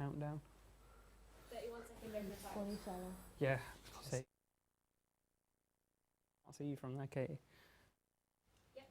countdown. 31 seconds over the time. 27. Yeah. I'll see you from there, Katie. Yep.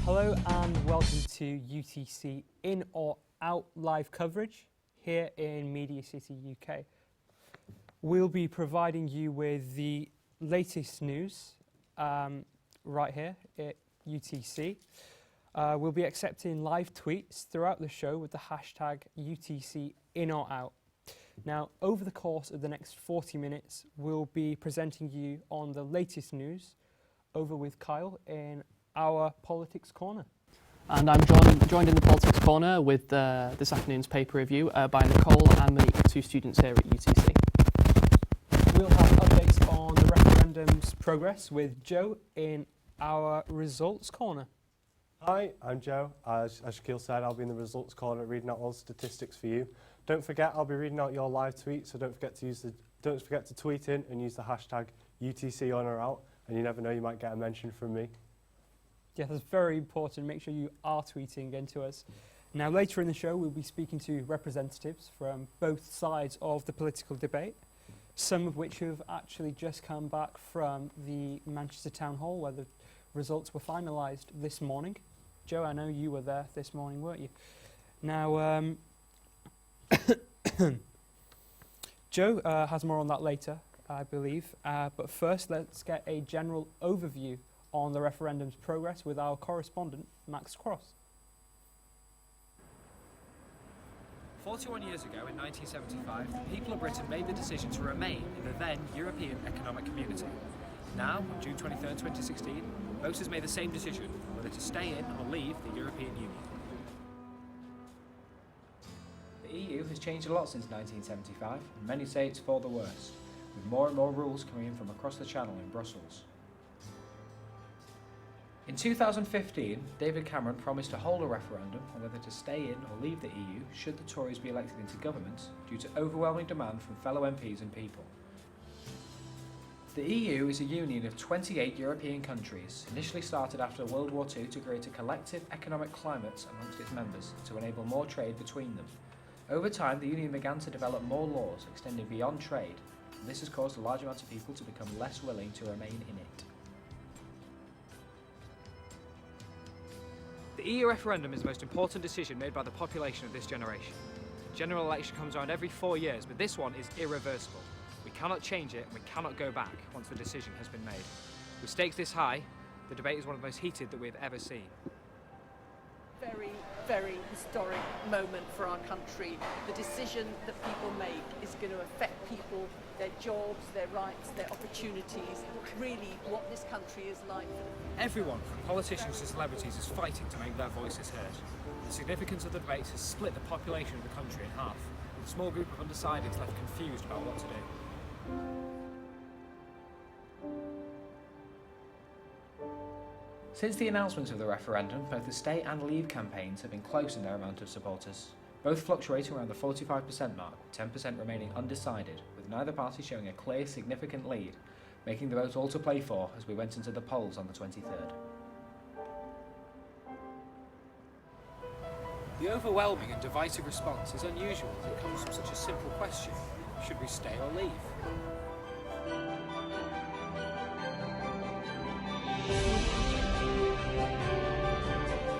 Hello and welcome to UTC In or Out live coverage here in Media City, UK. We'll be providing you with the latest news right here at UTC. We'll be accepting live tweets throughout the show with the hashtag UTC In or Out. Now, over the course of the next 40 minutes, we'll be presenting you on the latest news over with Kyle in our Politics Corner. And I'm joined in the Politics Corner with this afternoon's paper review by Nicole and Monique, two students here at UTC. We'll have updates on the referendum's progress with Joe in our Results Corner. Hi, I'm Joe. As Shaquille said, I'll be in the Results Corner reading out all the statistics for you. Don't forget, I'll be reading out your live tweets, so don't forget to tweet in and use the hashtag UTC on or out, and you never know, you might get a mention from me. Yeah, that's very important. Make sure you are tweeting into us. Now, later in the show, we'll be speaking to representatives from both sides of the political debate, some of which have actually just come back from the Manchester Town Hall, where the results were finalised this morning. Joe, I know you were there this morning, weren't you? Now, Joe has more on that later, I believe. But first, let's get a general overview on the referendum's progress with our correspondent, Max Cross. 41 years ago, in 1975, the people of Britain made the decision to remain in the then European Economic Community. Now, on June 23, 2016, voters made the same decision, whether to stay in or leave the European Union. The EU has changed a lot since 1975, and many say it's for the worse, with more and more rules coming in from across the Channel in Brussels. In 2015, David Cameron promised to hold a referendum on whether to stay in or leave the EU should the Tories be elected into government due to overwhelming demand from fellow MPs and people. The EU is a union of 28 European countries, initially started after World War II to create a collective economic climate amongst its members to enable more trade between them. Over time, the union began to develop more laws extending beyond trade, and this has caused a large amount of people to become less willing to remain in it. The EU referendum is the most important decision made by the population of this generation. The general election comes around every 4 years, but this one is irreversible. We cannot change it and we cannot go back once the decision has been made. With stakes this high, the debate is one of the most heated that we have ever seen. Very, very historic moment for our country. The decision that people make is going to affect people, their jobs, their rights, their opportunities, really what this country is like. Everyone, from politicians to celebrities, is fighting to make their voices heard. The significance of the debate has split the population of the country in half, with a small group of undecideds left confused about what to do. Since the announcement of the referendum, both the stay and leave campaigns have been close in their amount of supporters, both fluctuating around the 45% mark, with 10% remaining undecided, with neither party showing a clear, significant lead, making the vote all to play for as we went into the polls on the 23rd. The overwhelming and divisive response is unusual as it comes from such a simple question: should we stay or leave?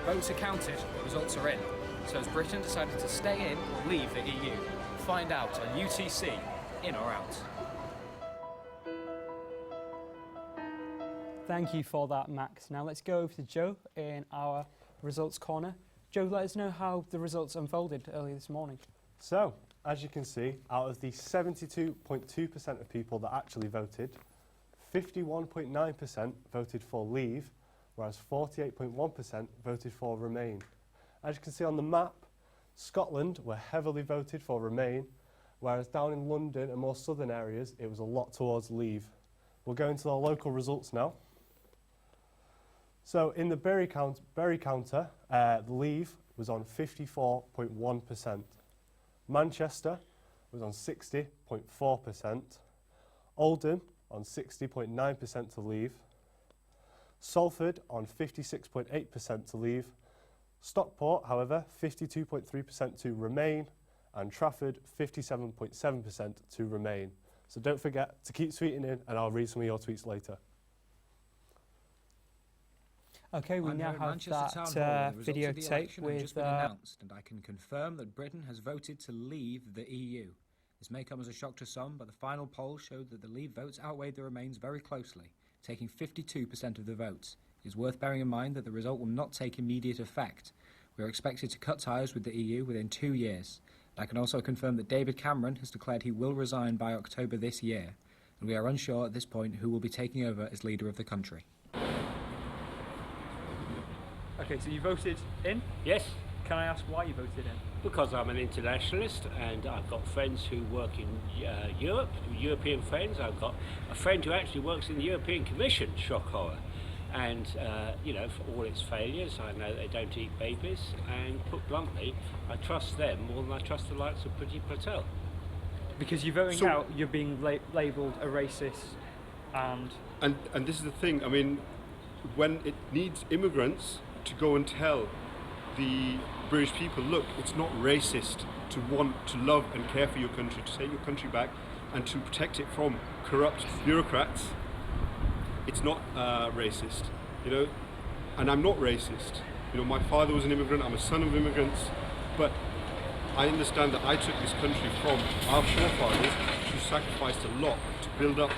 Votes are counted, the results are in. So has Britain decided to stay in or leave the EU? Find out on UTC, in or out. Thank you for that, Max. Now let's go over to Joe in our results corner. Joe, let us know how the results unfolded earlier this morning. So, as you can see, out of the 72.2% of people that actually voted, 51.9% voted for leave, whereas 48.1% voted for remain. As you can see on the map, Scotland were heavily voted for remain, whereas down in London and more southern areas, it was a lot towards leave. We'll go into the local results now. So in the Bury counter, leave was on 54.1%. Manchester was on 60.4%. Oldham on 60.9% to leave. Salford on 56.8% to leave. Stockport, however, 52.3% to remain, and Trafford 57.7% to remain. So don't forget to keep tweeting in, and I'll read some of your tweets later. Okay, we I'm now here at have Manchester Town Hall. that The results videotape of the election have just with been announced, and I can confirm that Britain has voted to leave the EU. This may come as a shock to some, but the final poll showed that the leave votes outweighed the remains very closely, taking 52% of the votes. It is worth bearing in mind that the result will not take immediate effect. We are expected to cut ties with the EU within 2 years. And I can also confirm that David Cameron has declared he will resign by October this year, and we are unsure at this point who will be taking over as leader of the country. Okay, so you voted in? Yes, Can I ask why you voted in? because I'm an internationalist and I've got friends who work in Europe, European friends. I've got a friend who actually works in the European Commission, shock horror. And, you know, for all its failures, I know they don't eat babies. And put bluntly, I trust them more than I trust the likes of Priti Patel. Because you're voting So- out, you're being labelled a racist and... And this is the thing, I mean, when it needs immigrants to go and tell the British people, look, it's not racist to want to love and care for your country, to take your country back and to protect it from corrupt bureaucrats, it's not racist, you know, and I'm not racist. You know, my father was an immigrant, I'm a son of immigrants, but I understand that I took this country from our forefathers who sacrificed a lot to build up,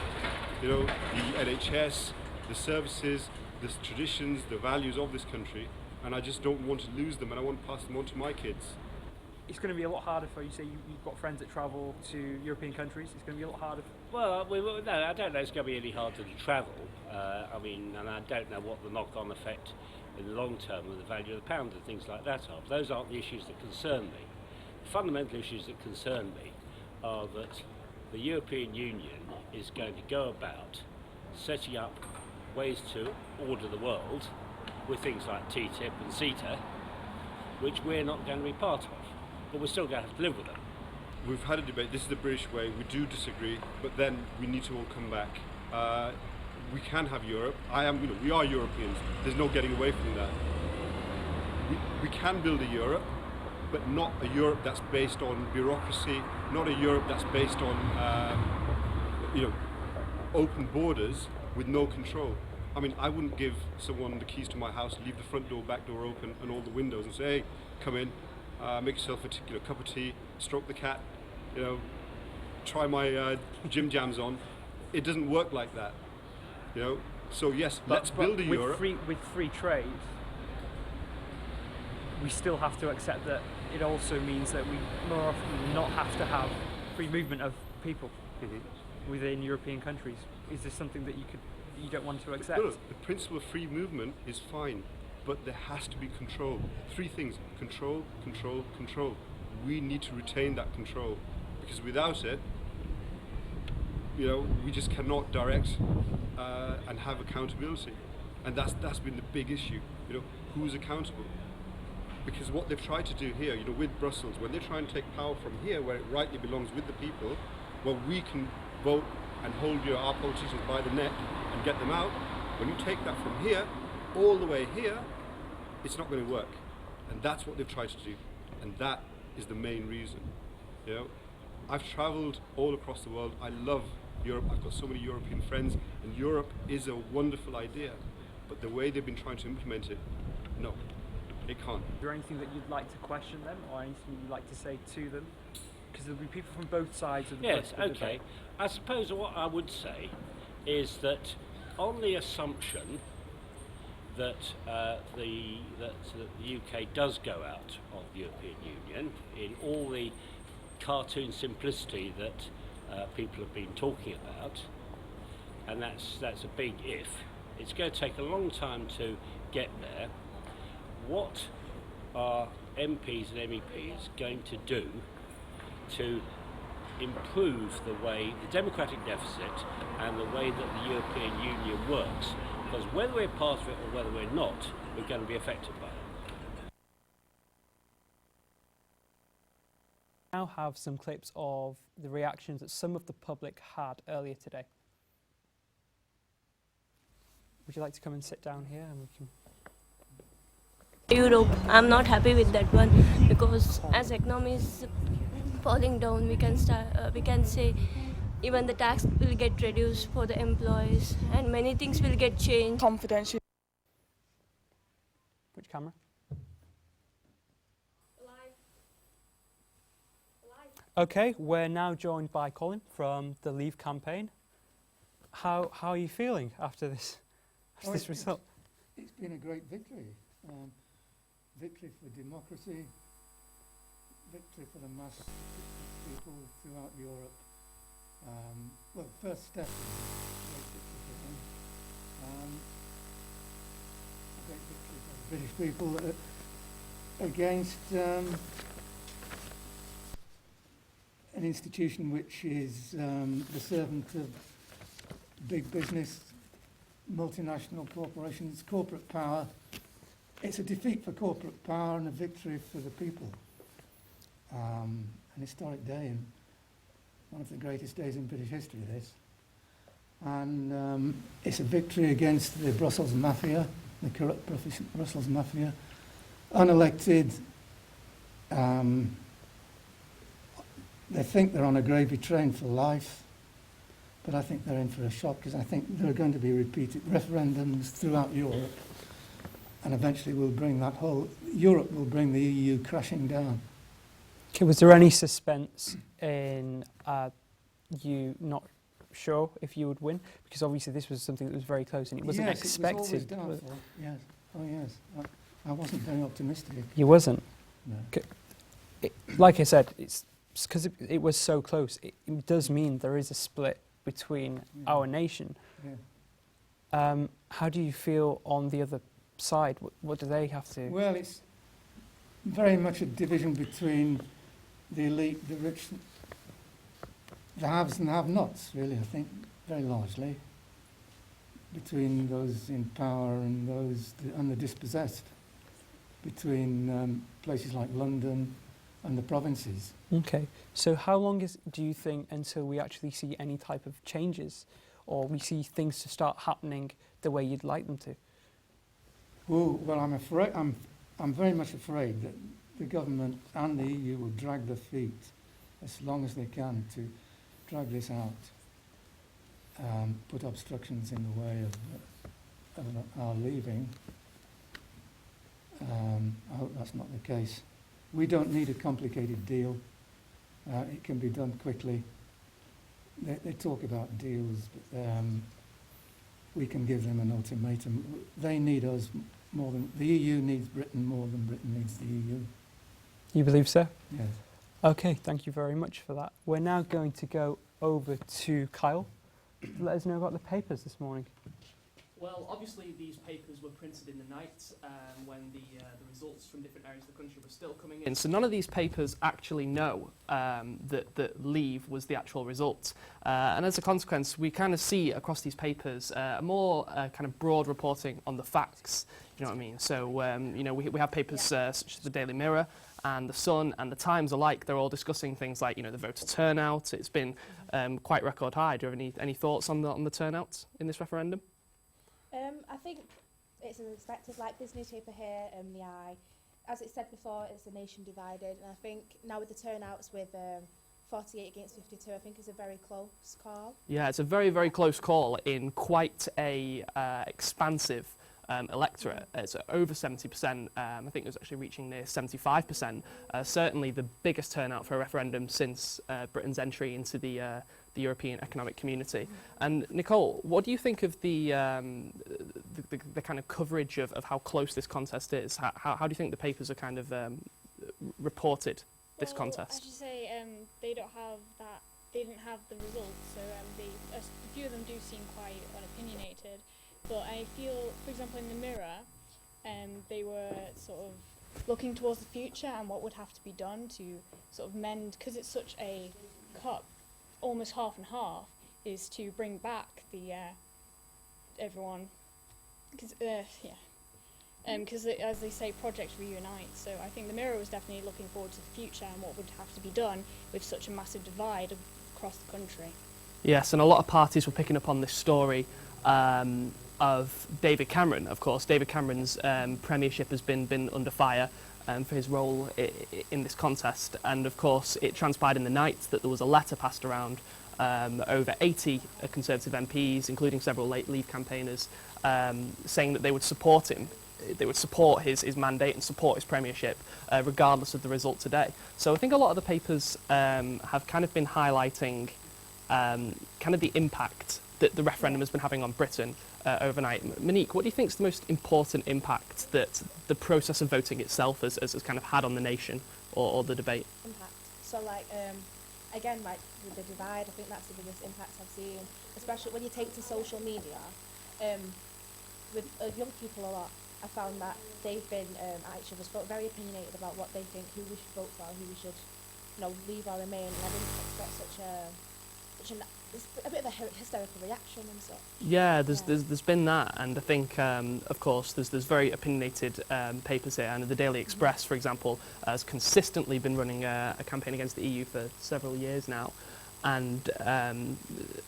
you know, the NHS, the services, the traditions, the values of this country, and I just don't want to lose them, and I want to pass them on to my kids. It's going to be a lot harder for you. Say you've got friends that travel to European countries. It's going to be a lot harder. Well, no, I don't know it's going to be any harder to travel. I mean, and I don't know what the knock-on effect in the long term of the value of the pound and things like that are. Those aren't the issues that concern me. The fundamental issues that concern me are that the European Union is going to go about setting up ways to order the world with things like TTIP and CETA, which we're not going to be part of, but we're still going to have to live with them. We've had a debate, this is the British way, we do disagree, but then we need to all come back. We can have Europe, we are Europeans, there's no getting away from that. We can build a Europe, but not a Europe that's based on bureaucracy, not a Europe that's based on open borders with no control. I mean, I wouldn't give someone the keys to my house, leave the front door, back door open and all the windows and say, hey, come in, make yourself a cup of tea, stroke the cat, you know, try my gym jams on. It doesn't work like that, you know. So yes, let's build a Europe. With free trade, we still have to accept that it also means that we more often than not have to have free movement of people within European countries. Is this something that you don't want to accept? No, the principle of free movement is fine, but there has to be control. 3 things: control, control, control. We need to retain that control, because without it, you know, we just cannot direct and have accountability. And that's been the big issue. You know, who's accountable? Because what they've tried to do here, you know, with Brussels, when they try and take power from here, where it rightly belongs with the people, well, we can vote and hold our politicians by the neck and get them out. When you take that from here all the way here, it's not going to work. And that's what they've tried to do. and that is the main reason. You know, I've travelled all across the world. I love Europe. I've got so many European friends, and Europe is a wonderful idea. But the way they've been trying to implement it, no, it can't. Is there anything that you'd like to question them, or anything you'd like to say to them? Because there'll be people from both sides of the Yes, political okay. debate. I suppose what I would say is that on the assumption that the UK does go out of the European Union in all the cartoon simplicity that people have been talking about, and that's a big if. It's going to take a long time to get there. What are MPs and MEPs going to do to improve the way, the democratic deficit and the way that the European Union works? Because whether we're part of it or whether we're not, we're going to be affected by it. I now have some clips of the reactions that some of the public had earlier today. Would you like to come and sit down here and we can... Europe, I'm not happy with that one, because as economy is falling down, we can say even the tax will get reduced for the employees and many things will get changed. Confidential. Which camera? Okay, we're now joined by Colin from the Leave campaign. How are you feeling after this result? It's been a great victory. Victory for democracy, victory for the mass people throughout Europe. Well, first step, great victory for them. A great victory for the British people against an institution which is the servant of big business, multinational corporations, corporate power. It's a defeat for corporate power and a victory for the people. An historic day, and one of the greatest days in British history, this. And it's a victory against the Brussels mafia, the corrupt Brussels mafia. Unelected, they think they're on a gravy train for life, but I think they're in for a shock, because I think there are going to be repeated referendums throughout Europe, and eventually Europe will bring the EU crashing down. Okay, was there any suspense in you not sure if you would win? Because obviously this was something that was very close and it wasn't expected. Yes, it was always doubtful. Yes. Oh, yes. I wasn't very optimistic. You wasn't? No. Like I said, it's because it was so close. It does mean there is a split between our nation. Yeah. How do you feel on the other side? What do they have to... Well, it's very much a division between the elite, the rich, the haves and have-nots, really, I think, very largely, between those in power and those and the dispossessed, between places like London and the provinces. Okay, so how long do you think until we actually see any type of changes, or we see things to start happening the way you'd like them to? Oh, well, I'm very much afraid that the government and the EU will drag their feet as long as they can to drag this out, put obstructions in the way of our leaving. I hope that's not the case. We don't need a complicated deal. It can be done quickly. They talk about deals, but we can give them an ultimatum. They need us more than... The EU needs Britain more than Britain needs the EU. You believe so? Yes. Okay, thank you very much for that. We're now going to go over to Kyle. Let us know about the papers this morning. Well, obviously these papers were printed in the night when the results from different areas of the country were still coming in. So none of these papers actually know that Leave was the actual result. And as a consequence, we kind of see across these papers a more kind of broad reporting on the facts. You know what I mean? So, you know, we have papers such as the Daily Mirror and the Sun and the Times alike. They're all discussing things like, you know, the voter turnout. It's been quite record high. Do you have any thoughts on the turnout in this referendum? I think it's as expected, like this newspaper here, The Eye, as it said before, it's a nation divided, and I think now with the turnouts with 48 against 52, I think it's a very close call. Yeah, it's a very, very close call in quite a expansive electorate. It's over 70%. I think it was actually reaching near 75%. Certainly the biggest turnout for a referendum since Britain's entry into the European Economic Community. And Nicole, what do you think of the kind of coverage of how close this contest is? How do you think the papers are kind of reported this contest? As you say, they don't have that. They didn't have the results, so a few of them do seem quite unopinionated. But I feel, for example, in the Mirror, they were sort of looking towards the future and what would have to be done to sort of mend, because it's such a cut, almost half and half, is to bring back the everyone, because as they say, projects reunite. So I think the Mirror was definitely looking forward to the future and what would have to be done with such a massive divide across the country. Yes, and a lot of parties were picking up on this story of David Cameron. Of course, David Cameron's premiership has been under fire for his role in this contest, and of course it transpired in the night that there was a letter passed around over 80 Conservative MPs, including several Leave campaigners, saying that they would support him. They would support his mandate and support his premiership regardless of the result today. So I think a lot of the papers have kind of been highlighting kind of the impact that the referendum has been having on Britain overnight. Monique, what do you think is the most important impact that the process of voting itself has kind of had on the nation or the debate? Impact. So like, again, like with the divide, I think that's the biggest impact I've seen, especially when you take to social media. With young people a lot, I found that they've been at each other's vote, very opinionated about what they think, who we should vote for, who we should, leave or remain. And I didn't expect it's a bit of a hysterical reaction and such. Yeah, there's been that, and I think, of course, there's very opinionated papers here, and the Daily Express, for example, has consistently been running a campaign against the EU for several years now, and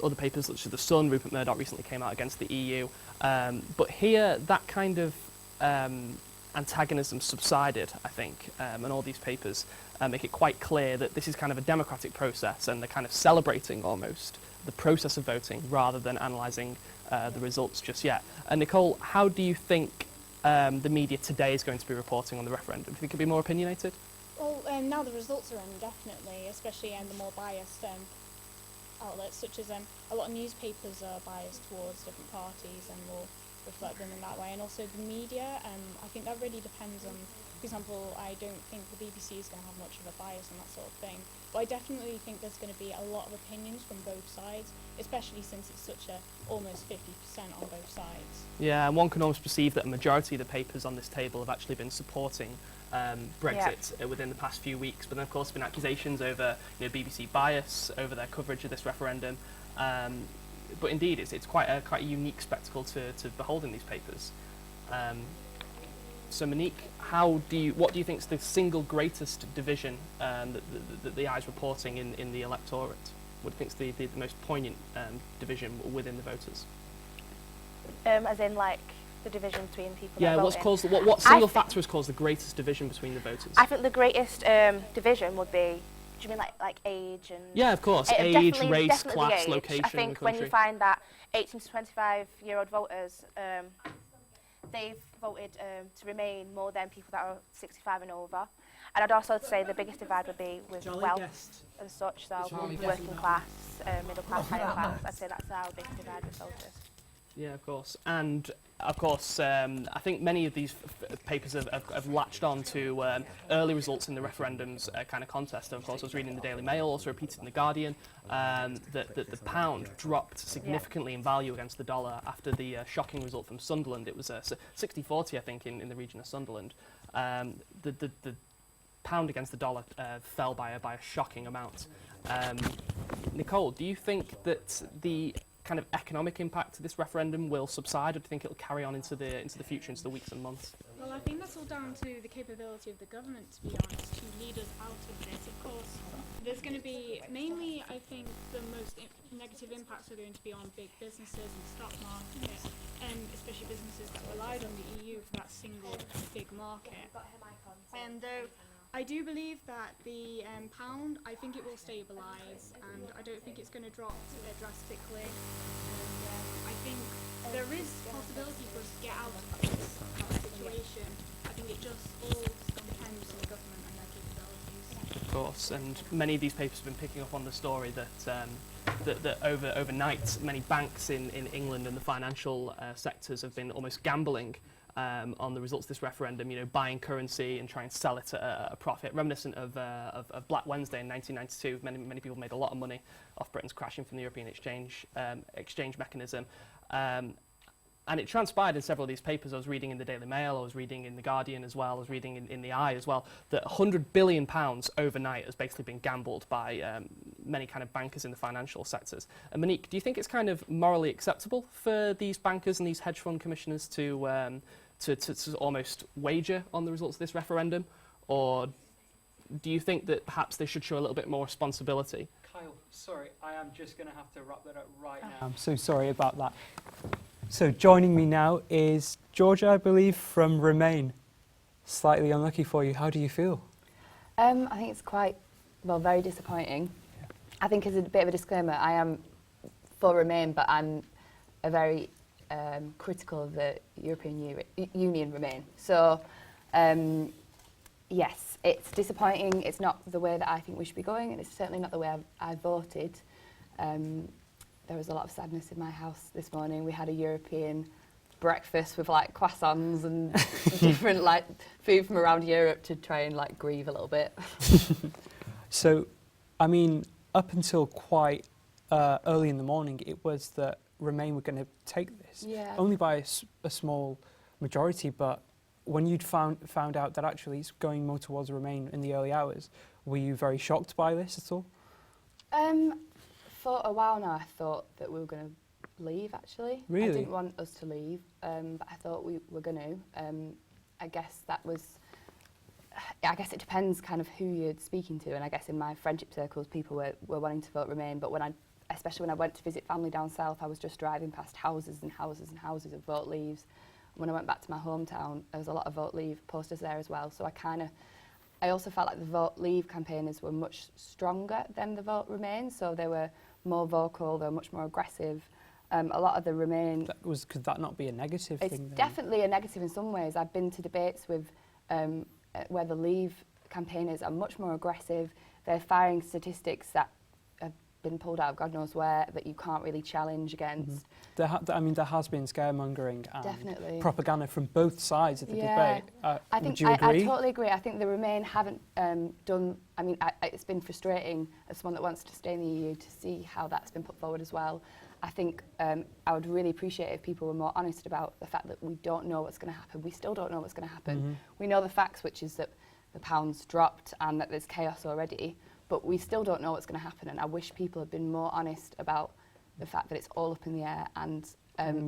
other papers such as The Sun, Rupert Murdoch recently came out against the EU, but here that kind of antagonism subsided, I think, and all these papers make it quite clear that this is kind of a democratic process, and they're kind of celebrating almost the process of voting rather than analysing the results just yet. And Nicole, how do you think the media today is going to be reporting on the referendum? Do you think it'll be more opinionated? Well, now the results are in, definitely, especially the more biased outlets, such as a lot of newspapers are biased towards different parties and will reflect them in that way, and also the media. I think that really depends on, for example, I don't think the BBC is going to have much of a bias and that sort of thing, but I definitely think there's going to be a lot of opinions from both sides, especially since it's such a almost 50% on both sides. Yeah, and one can almost perceive that a majority of the papers on this table have actually been supporting Brexit within the past few weeks, but then of course there have been accusations over BBC bias over their coverage of this referendum. But indeed, it's quite a unique spectacle to behold in these papers. So Monique, what do you think is the single greatest division that the eye's reporting in the electorate? What do you think is the most poignant division within the voters? As in, like, the division between people that vote what single factor has caused the greatest division between the voters? I think the greatest division would be, do you mean like age and... Yeah, of course. Age, race, class, age. location. I think when you find that 18 to 25-year-old voters, they've voted to remain more than people that are 65 and over. And I'd also say the biggest divide would be with wealth and such, so working class, middle class, higher class. I'd say that's our biggest divide with voters. Yeah, of course. And of course, I think many of these papers have latched on to early results in the referendum's kind of contest. Of course, I was reading the Daily Mail, also repeated in the Guardian, that the pound dropped significantly in value against the dollar after the shocking result from Sunderland. It was 60-40, I think, in the region of Sunderland. The pound against the dollar fell by a shocking amount. Nicole, do you think that the kind of economic impact of this referendum will subside, or do you think it'll carry on into the future, into the weeks and months? Well, I think that's all down to the capability of the government, to be honest, to lead us out of this. Of course, there's going to be, mainly, I think, the most negative impacts are going to be on big businesses and stock markets, especially businesses that relied on the EU for that single big market. And though I do believe that the pound, I think it will stabilise, and I don't think it's going to drop drastically. And I think there is possibility for us to get out of this situation. I think it just all depends on the government and their capabilities. Of course, and many of these papers have been picking up on the story that that overnight many banks in England and the financial sectors have been almost gambling on the results of this referendum, you know, buying currency and trying to sell it at a profit, reminiscent of Black Wednesday in 1992. Many people made a lot of money off Britain's crashing from the European exchange mechanism. And it transpired in several of these papers. I was reading in the Daily Mail, I was reading in the Guardian as well, I was reading in the Eye as well, that £100 billion overnight has basically been gambled by many kind of bankers in the financial sectors. And Monique, do you think it's kind of morally acceptable for these bankers and these hedge fund commissioners to almost wager on the results of this referendum? Or do you think that perhaps they should show a little bit more responsibility? Kyle, sorry, I am just going to have to wrap that up right now. I'm so sorry about that. So joining me now is Georgia, I believe, from Remain. Slightly unlucky for you. How do you feel? I think it's very disappointing. Yeah. I think as a bit of a disclaimer, I am for Remain, but I'm a very critical of the European Union Remain. So, yes, it's disappointing. It's not the way that I think we should be going, and it's certainly not the way I voted. There was a lot of sadness in my house this morning. We had a European breakfast with like croissants and different like food from around Europe to try and like grieve a little bit. So, I mean, up until quite early in the morning, it was that Remain were going to take this, only by a small majority. But when you'd found out that actually it's going more towards Remain in the early hours, were you very shocked by this at all? For a while now, I thought that we were going to leave, actually. Really? I didn't want us to leave, but I thought we were going to. I guess it depends kind of who you're speaking to, and I guess in my friendship circles, people were wanting to vote Remain, but especially when I went to visit family down south, I was just driving past houses and houses and houses of vote leaves. When I went back to my hometown, there was a lot of vote leave posters there as well, so I also felt like the vote leave campaigners were much stronger than the vote Remain, so they were more vocal, they were much more aggressive. A lot of the Remain... Could that not be a negative thing? It's definitely a negative in some ways. I've been to debates with where the Leave campaigners are much more aggressive. They're firing statistics that have been pulled out of God knows where that you can't really challenge against. Mm-hmm. There has been scaremongering and propaganda from both sides of the debate. Would you agree? I totally agree. I think the Remain haven't done... I mean, it's been frustrating as someone that wants to stay in the EU to see how that's been put forward as well. I think I would really appreciate if people were more honest about the fact that we don't know what's going to happen. We still don't know what's going to happen. Mm-hmm. We know the facts, which is that the pound's dropped and that there's chaos already, but we still don't know what's going to happen, and I wish people had been more honest about the fact that it's all up in the air. And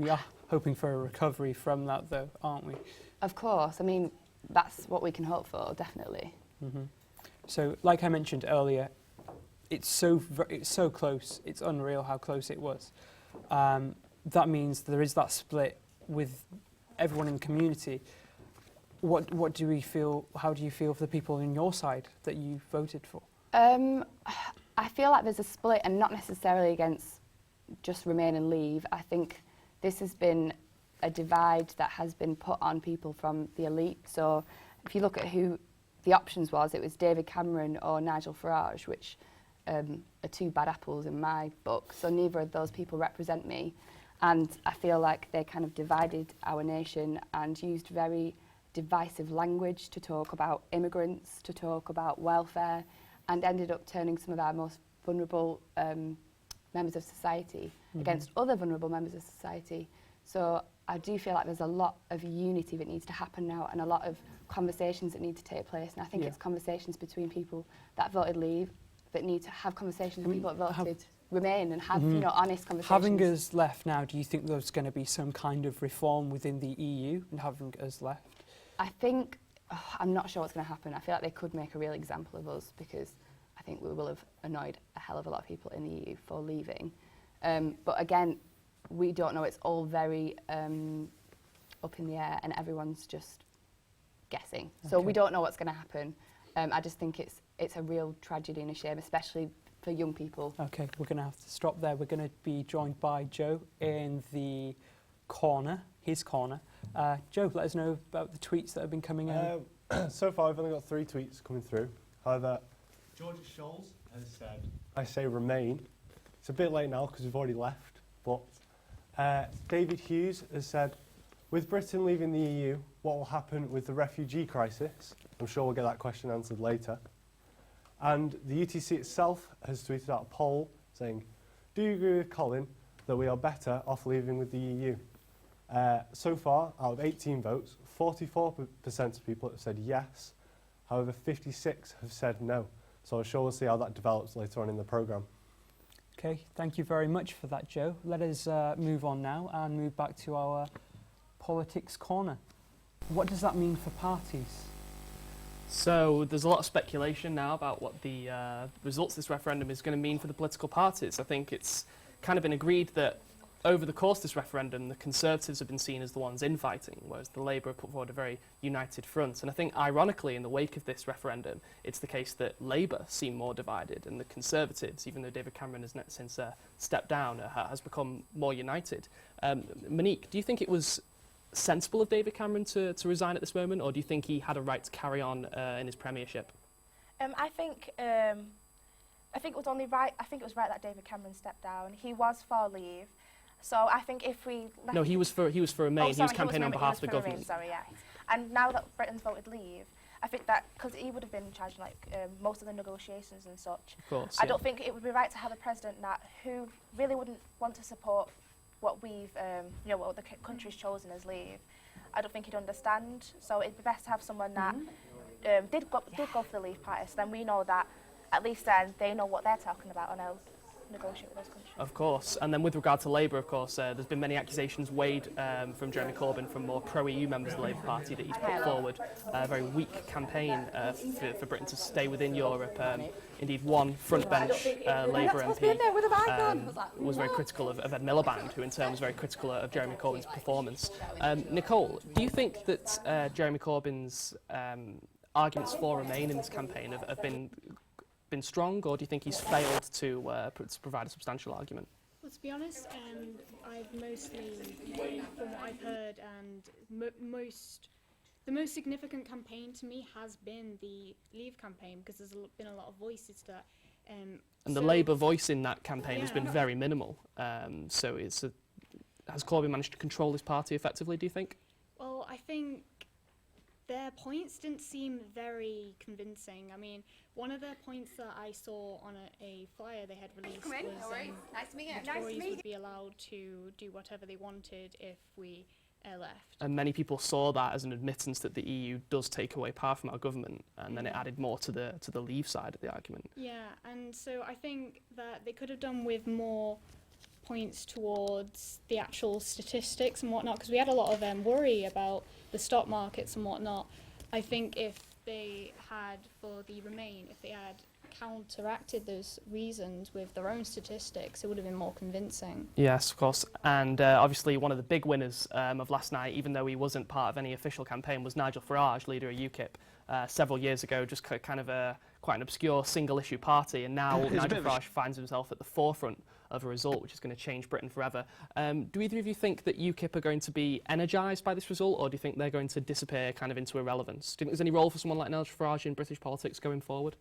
we are hoping for a recovery from that, though, aren't we? Of course. I mean, that's what we can hope for, definitely. Mm-hmm. So, like I mentioned earlier, it's so close. It's unreal how close it was. That means there is that split with everyone in the community. What do we feel? How do you feel for the people on your side that you voted for? I feel like there's a split, and not necessarily against just Remain and Leave. I think this has been a divide that has been put on people from the elite. So if you look at who the options was, it was David Cameron or Nigel Farage, which are two bad apples in my book. So neither of those people represent me. And I feel like they kind of divided our nation and used very divisive language to talk about immigrants, to talk about welfare, and ended up turning some of our most vulnerable members of society against other vulnerable members of society. So I do feel like there's a lot of unity that needs to happen now, and a lot of conversations that need to take place. And I think it's conversations between people that voted Leave that need to have conversations with people that voted Remain, and have honest conversations. Having us left now, do you think there's going to be some kind of reform within the EU and having us left? I think, I'm not sure what's going to happen. I feel like they could make a real example of us, because I think we will have annoyed a hell of a lot of people in the EU for leaving. But again, we don't know. It's all very up in the air, and everyone's just guessing. So we don't know what's going to happen. I just think it's a real tragedy and a shame, especially for young people. Okay, we're going to have to stop there. We're going to be joined by Joe in the corner, his corner. Joe, let us know about the tweets that have been coming in. So far, I've only got 3 tweets coming through. However, Georgia Scholes has said, I say remain. It's a bit late now because we've already left, but David Hughes has said, with Britain leaving the EU, what will happen with the refugee crisis? I'm sure we'll get that question answered later. And the UTC itself has tweeted out a poll saying, do you agree with Colin that we are better off leaving with the EU? So far, out of 18 votes, 44% of people have said yes. However, 56 have said no. So I'm sure we'll see how that develops later on in the programme. Okay, thank you very much for that, Joe. Let us move on now and move back to our politics corner. What does that mean for parties? So there's a lot of speculation now about what the results of this referendum is going to mean for the political parties. I think it's kind of been agreed that over the course of this referendum, the Conservatives have been seen as the ones infighting, whereas the Labour put forward a very united front. And I think, ironically, in the wake of this referendum, it's the case that Labour seem more divided, and the Conservatives, even though David Cameron has since stepped down, has become more united. Monique, do you think it was sensible of David Cameron to resign at this moment, or do you think he had a right to carry on in his premiership? I think it was only right. I think it was right that David Cameron stepped down. He was for leave. So I think if we left... No, he was for Remain. He was campaigning on behalf of the government. Remain, sorry, yeah. And now that Britain's voted leave, I think that, because he would have been in charge of most of the negotiations and such, of course, I don't think it would be right to have a president who really wouldn't want to support what we've, what the country's chosen as leave. I don't think he'd understand. So it'd be best to have someone that did go for the Leave Party, so then we know that at least then they know what they're talking about and they'll negotiate with those countries. Of course, and then with regard to Labour, of course, there's been many accusations weighed from Jeremy Corbyn, from more pro-EU members of the Labour Party, that he's put forward a very weak campaign for Britain to stay within Europe. Indeed, one frontbench Labour MP was very critical of Ed Miliband, who in turn was very critical of Jeremy Corbyn's performance. Nicole, do you think that Jeremy Corbyn's arguments for Remain in this campaign have been strong, or do you think he's failed to provide a substantial argument? Well, to be honest, I've mostly, from what I've heard, and the most significant campaign to me has been the Leave campaign, because there's been a lot of voices that... and the Labour voice in that campaign has been very minimal. So has Corbyn managed to control his party effectively, do you think? Well, I think their points didn't seem very convincing. I mean, one of the points that I saw on a flyer they had released was the Tories would be allowed to do whatever they wanted if we left. And many people saw that as an admittance that the EU does take away power from our government, and then it added more to the Leave side of the argument. Yeah, and so I think that they could have done with more points towards the actual statistics and whatnot, because we had a lot of worry about the stock markets and whatnot. I think if they had, for the Remain, if they had counteracted those reasons with their own statistics, it would have been more convincing. Yes, of course. And obviously one of the big winners of last night, even though he wasn't part of any official campaign, was Nigel Farage, leader of UKIP. Several years ago, just kind of quite an obscure single-issue party, and now Nigel Farage finds himself at the forefront of a result which is going to change Britain forever. Do either of you think that UKIP are going to be energised by this result, or do you think they're going to disappear kind of into irrelevance? Do you think there's any role for someone like Nigel Farage in British politics going forward?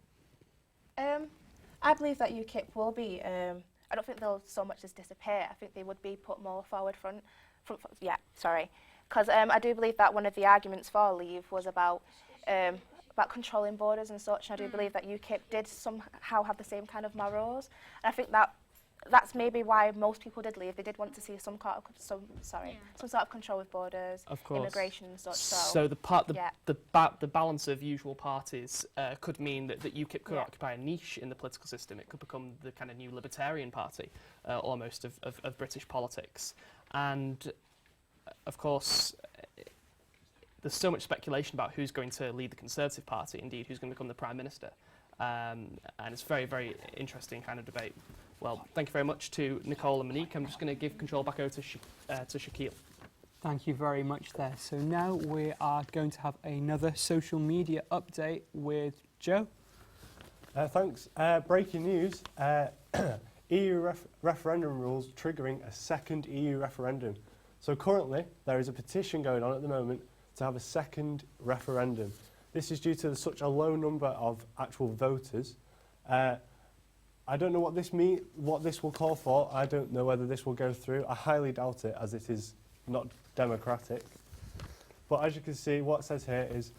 I believe that UKIP will be. I don't think they'll so much as disappear. I think they would be put more forward front. Because I do believe that one of the arguments for Leave was about controlling borders and such, and I do believe that UKIP did somehow have the same kind of morals, and I think that's maybe why most people did leave. They did want to see some sort of control with borders, immigration and such. So the balance of usual parties could mean that UKIP could occupy a niche in the political system. It could become the kind of new libertarian party, almost, of British politics. And of course, there's so much speculation about who's going to lead the Conservative Party, indeed, who's going to become the Prime Minister. And it's a very, very interesting kind of debate. Well, thank you very much to Nicole and Monique. I'm just going to give control back over to Shaquille. Thank you very much there. So now we are going to have another social media update with Joe. Thanks. Breaking news. EU referendum rules triggering a second EU referendum. So currently, there is a petition going on at the moment to have a second referendum. This is due to such a low number of actual voters. I don't know what this will call for. I don't know whether this will go through. I highly doubt it, as it is not democratic. But as you can see, what it says here is,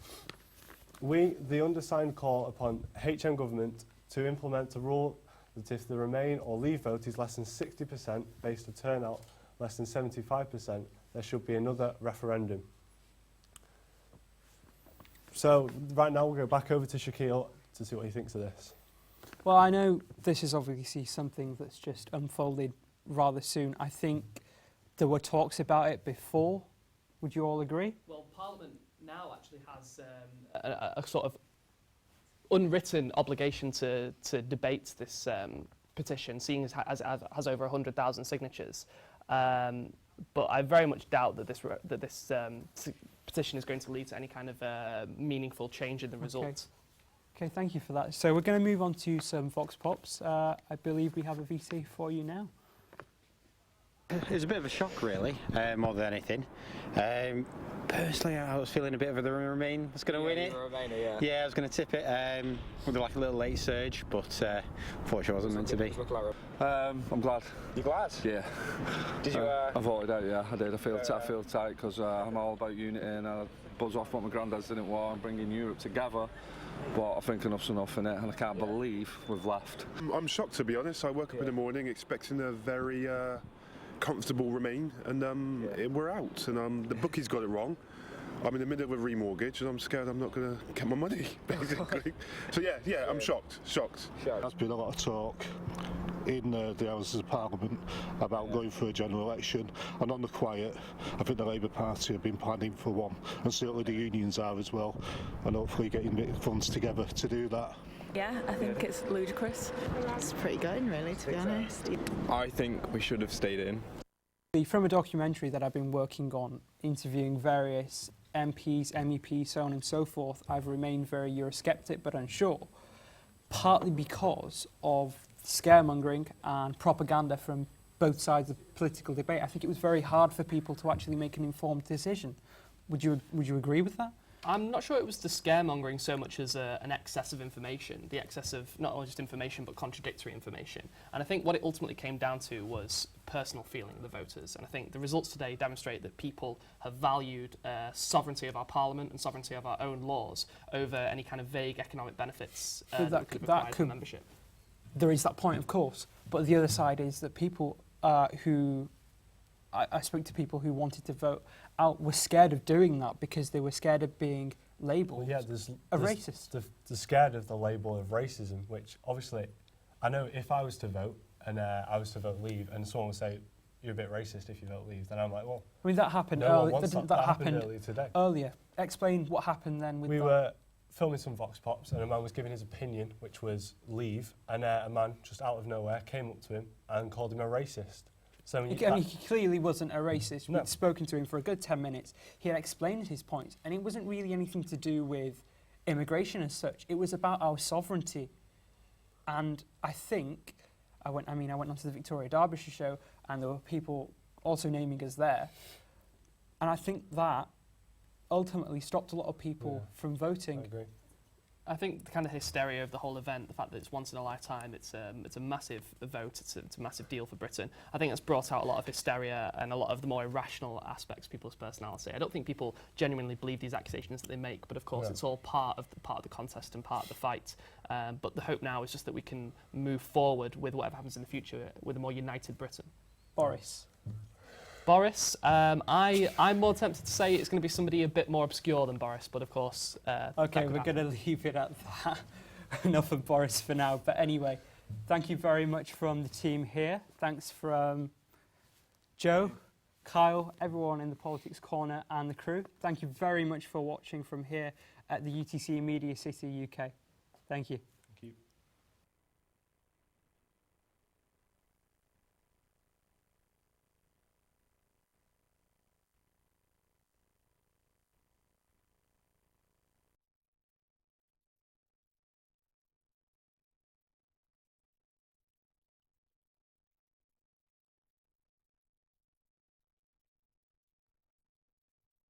we, the undersigned, call upon HM government to implement a rule that if the Remain or Leave vote is less than 60% based on turnout less than 75%, there should be another referendum. So right now we'll go back over to Shaquille to see what he thinks of this. Well, I know this is obviously something that's just unfolded rather soon. I think there were talks about it before. Would you all agree? Well, Parliament now actually has a sort of unwritten obligation to debate this petition, seeing as it has over 100,000 signatures. But I very much doubt that this petition is going to lead to any kind of meaningful change in the results. Okay, thank you for that. So we're going to move on to some Vox Pops. I believe we have a VC for you now. It was a bit of a shock, really, more than anything. Personally, I was feeling a bit of the Remain was going to win it. Yeah, I was going to tip it with like a little late surge, but unfortunately it wasn't meant to be. I'm glad. You glad? Yeah. Did you? I voted out, yeah, I did. I feel tight because I'm all about unity and I buzz off what my granddads didn't want, bringing Europe together. But I think enough's enough in it, and I can't believe we've left. I'm shocked, to be honest. I woke up in the morning expecting a very comfortable Remain, and we're out. And the bookies got it wrong. I'm in the middle of a remortgage, and I'm scared I'm not going to get my money, basically. So yeah, I'm shocked. There's been a lot of talk in the Houses of Parliament about going for a general election, and on the quiet, I think the Labour Party have been planning for one, and certainly the unions are as well, and hopefully getting funds together to do that. Yeah, I think it's ludicrous. It's pretty going, really, to be honest. I think we should have stayed in. From a documentary that I've been working on, interviewing various MPs, MEPs, so on and so forth, I've remained very Eurosceptic but unsure, partly because of scaremongering and propaganda from both sides of the political debate. I think it was very hard for people to actually make an informed decision. Would you agree with that? I'm not sure it was the scaremongering so much as an excess of information, the excess of not only just information but contradictory information. And I think what it ultimately came down to was personal feeling of the voters. And I think the results today demonstrate that people have valued sovereignty of our parliament and sovereignty of our own laws over any kind of vague economic benefits that could require from membership. There is that point, of course, but the other side is that people who I spoke to people who wanted to vote out were scared of doing that because they were scared of being labelled a racist. They're scared of the label of racism, which obviously, I know if I was to vote and I was to vote Leave and someone would say, you're a bit racist if you vote Leave, then I'm like, well... I mean, that happened earlier. That happened earlier today. Earlier. Explain what happened then with We that. were filming some Vox Pops and a man was giving his opinion, which was Leave, and a man just out of nowhere came up to him and called him a racist. So he clearly wasn't a racist. We'd spoken to him for a good 10 minutes. He had explained his points, and it wasn't really anything to do with immigration as such. It was about our sovereignty. And I think, I went onto the Victoria Derbyshire show, and there were people also naming us there. And I think that ultimately stopped a lot of people from voting. I agree. I think the kind of hysteria of the whole event, the fact that it's once in a lifetime, it's a massive vote, it's a massive deal for Britain. I think that's brought out a lot of hysteria and a lot of the more irrational aspects of people's personality. I don't think people genuinely believe these accusations that they make, but of course it's all part of the contest and part of the fight. But the hope now is just that we can move forward with whatever happens in the future with a more united Britain. Boris. I'm more tempted to say it's going to be somebody a bit more obscure than Boris, but of course... OK, we're going to leave it at that. Enough of Boris for now. But anyway, thank you very much from the team here. Thanks from Joe, Kyle, everyone in the Politics Corner and the crew. Thank you very much for watching from here at the UTC Media City UK. Thank you.